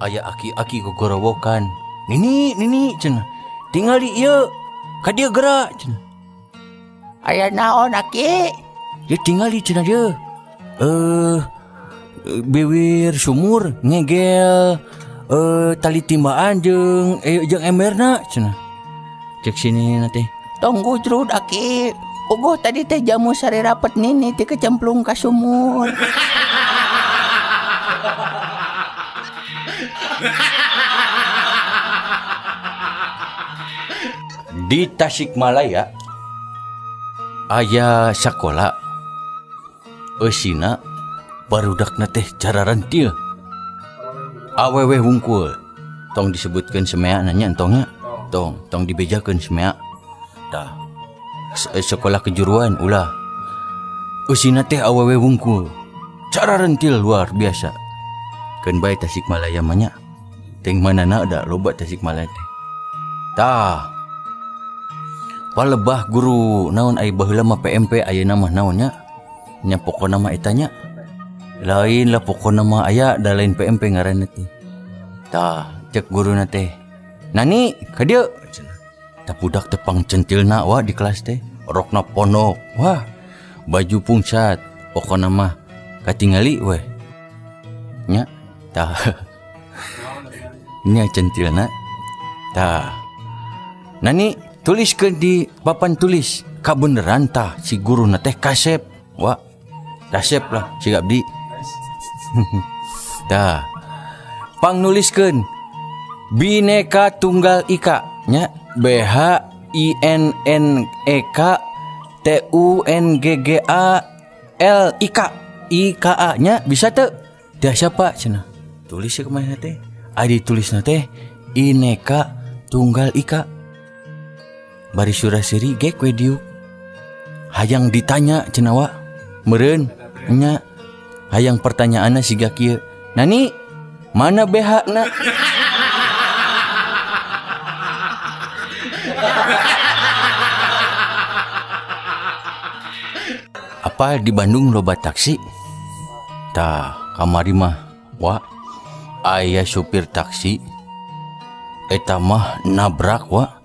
Aya aki-aki gogorowokan. Nini cenah. Tinggal di ieu. Ka dieu gerak cenah. Aya naon aki? Dia tinggal di cenah dia. Bewir sumur ngegel tali timbaan jeung emberna cenah. Cek sini teh. Tunggu jerud aki. Ugo tadi teh jamu sari rapet nini teh kecemplung ka sumur. Di Tasikmalaya aya sakola eusina barudakna teh cararan tieu awewe wungkul tong disebutkeun semea nanya entongnya tong dibejakeun semea tah sekolah kejuruan ulah eusina teh awewe wungkul cararan tieu luar biasa keun bae Tasikmalaya mah nya teng manana da loba Tasikmalaya teh tah palebah guru naon ai baheula mah PMP ayeuna mah naonnya nya pokona mah eta nya lain lah pokona mah aya da lain PMP ngaranna teh tah cek guruna teh nani ka dieu tah budak teh pangcentilna wa di kelas teh rokna pondok wah baju pungsat pokona mah katingali we nya tah nya centilna tah nani tuliskeun di papan tulis kabeneran tah si guruna teh kasep wah kasep lah si abdi tah pang nuliskeun Bhinneka Tunggal Ika nya BHINNEK TUNGGAL IKA nya bisa teu dah siapa cenah tulis ke mana teh adi tulisna teh Bhinneka Tunggal Ika bari suraseri gek we diuk hayang ditanya cenah wa meureun nya hayang pertanyaanna siga kieu nani mana BH na apa di Bandung loba taksi tah kamari mah wa aya supir taksi eta mah nabrak wa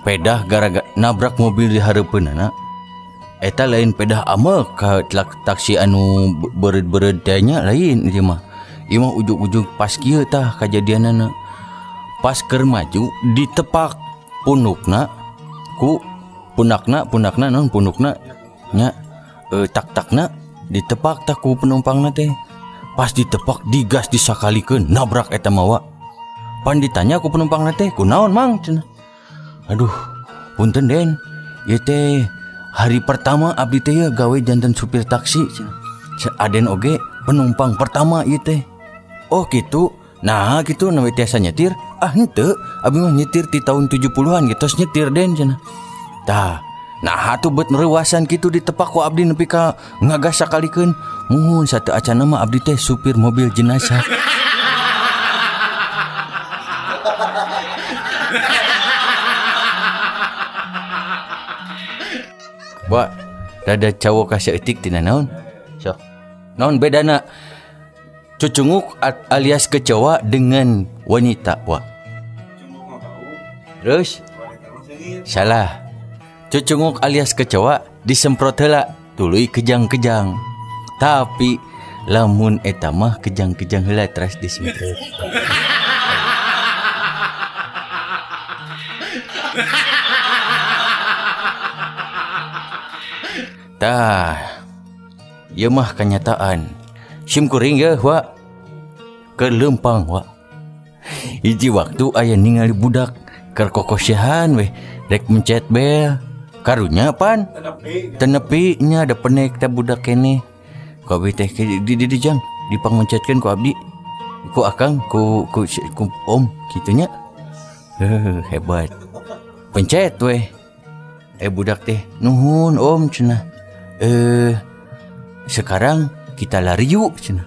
pedah gara-gara nabrak mobil di hareupeunana eta lain pedah amel ka taksi anu beureud-beureud teh nya lain ieu mah ujug-ujug pas kieu tah kajadianana pas keur maju ditepak punukna ku punakna naon punukna nya tak-takna ditepak tah ku penumpangna teh pas ditepak digas disakalikeun nabrak eta mah wa pan ditanya ku penumpangna teh kunaon mang cenah aduh punten den ieu teh hari pertama abdi teh gawe janten supir taksi cenah aden oge penumpang pertama ieu teh oh kitu nah kitu nawe tiasa nyetir henteu abdi mah nyetir ti tahun 70-an geus nyetir den cenah tah nah atuh beut reuwasan kitu ditepak ku abdi nepi ka ngagas sakalikeun muhun sateu acan mah abdi teh supir mobil jenazah Wah, rada cowok kasih etik tina naon? So, naon bedana cucunguk alias kecoa dengan wanita, wah. Terus? Salah. Cucunguk alias kecoa disemprot heula tuluy kejang-kejang. Tapi lamun eta mah kejang-kejang heula terus disemprot. Tah, ieu mah kenyataan. Sim kuring ya, wa. Kelempang, wa. Hiji waktu aya ningali budak keur kokosihan we, rek mencet bel. Karunya pan? Tenepi nya ada penek teh budak keneh. Ku abdi teh di jang dipang mencetkeun ku abdi. Ku akang ku om kitu nya. Hebat. Pencet we. Budak teh, nuhun om cenah. Sekarang kita lari yuk cenah.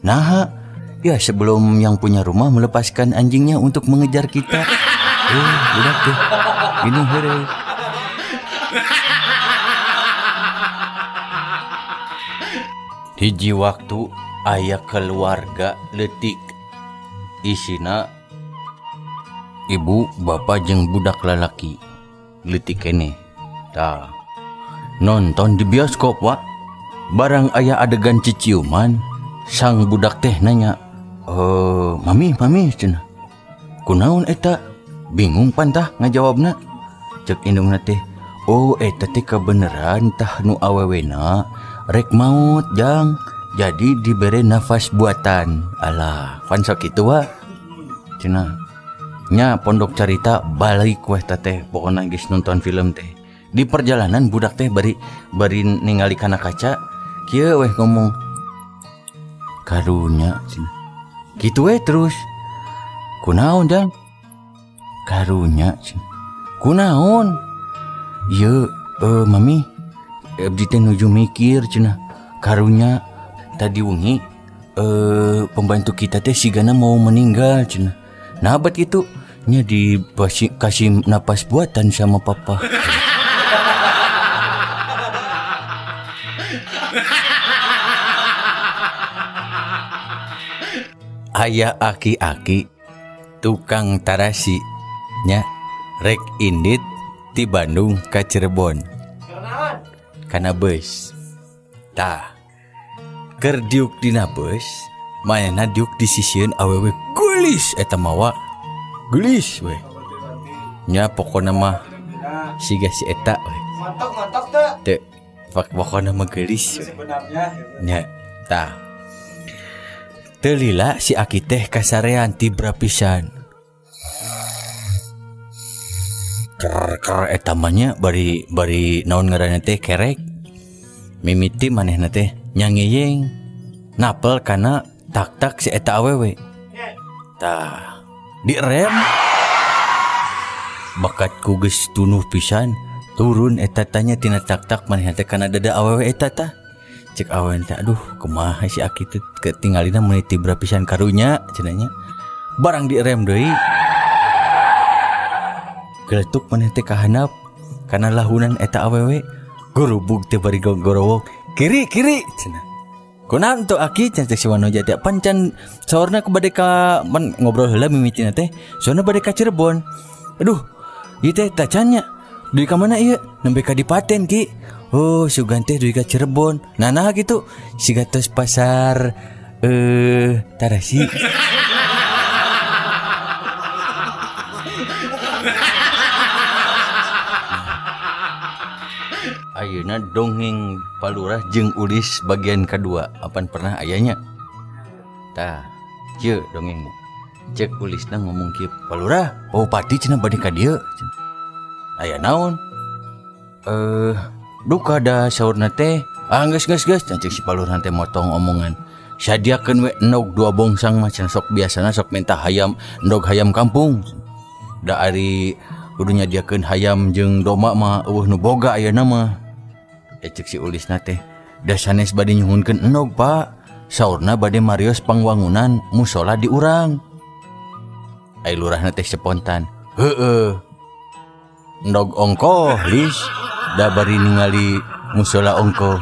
Nah, ya sebelum yang punya rumah melepaskan anjingnya untuk mengejar kita. Budak teh, ini heureuy. Hiji waktu aya keluarga leutik isina ibu bapak jeung budak lalaki leutik keneh. Tah nonton di bioskop wa. Barang aya adegan ciciuman, sang budak teh nanya, mami cenah. Kunaon eta? Bingung pantah ngajawabna. Cek indungna teh, eta teh kebeneran tah nu awewena rek maut jang. Jadi dibere nafas buatan. Alah, pan sok kitu wa. Cenah. Nya pondok carita balik weh teh pokona geus nonton film teh. Di perjalanan budak teh bari ningali kana kaca, kieu weh ngomong, karunya cenah. Kitu we terus. Kunaon jang? Karunya cenah. Kunaon? Ieu mami abdi teh nuju mikir cenah. Karunya tadi wengi pembantu kita teh sigana mau meninggal cenah. Nah abad gitu nya kasih napas buatan sama papa. Aya aki-aki tukang tarasi nya rek indit ti Bandung ka Cirebon kana beus. Tah keur diuk dina beus manehna diuk di sisieun awewe geulis eta mawa geulis we nya pokona mah siga si eta we mantap teh pokona mah geulis nya. Tah teu lila si aki teh kasarean tibra pisan ker eta mah nya bari naon ngaranna teh kerek mimiti manehna teh nyangeyeng napel kana tak si eta awewe. Tah direm bakat ku geus tunuh pisan turun eta tanya tina tak manehna teh kana dada awewe eta tah. Cek awewe teh aduh kumaha si aki teh ketinggalina meuni tibra pisan karunya cenah nya. Barang direm deui geletuk maneh teh ka handap kana lahunan eta awewe gurubug teh bari gorowok kiri cenah. Kunaon tuh aki cek si Wanoja teh pancan saurna ku bade ka ngobrol heula mimitina teh soalna bade ka Cirebon. Aduh ieu teh tacanya duit ka mana ieu nembe ka Dipaten ki. Oh sugan teh duit ka Cirebon. Nah gitu siga tos pasar Tarasi. Ayeuna dongeng Palurah jeung Ulis bagian kedua. Apan pernah ayanya? Tah, kieu dongeng. Cek Ulisna ngomong kieu, Palurah, Bupati cenah bade ka dieu. Aya naon? Duka da saurna teh. Geus. Cek si Palurah teh motong omongan. Sadiakeun we endog 2 bongsang mah cenah sok biasana sok minta hayam, endog hayam kampung. Da ari kudu nyadiakeun hayam jeung domba mah eueuh nu boga ayeuna mah. Cek si Ulisna teh, da sanes bade nyuhunkeun endog, Pak. Saurna bade marios pangwangunan musola di urang. Ai lurahna teh spontan. Heueuh. Endog ongkoh, Lis. Da bari ningali musola ongkoh.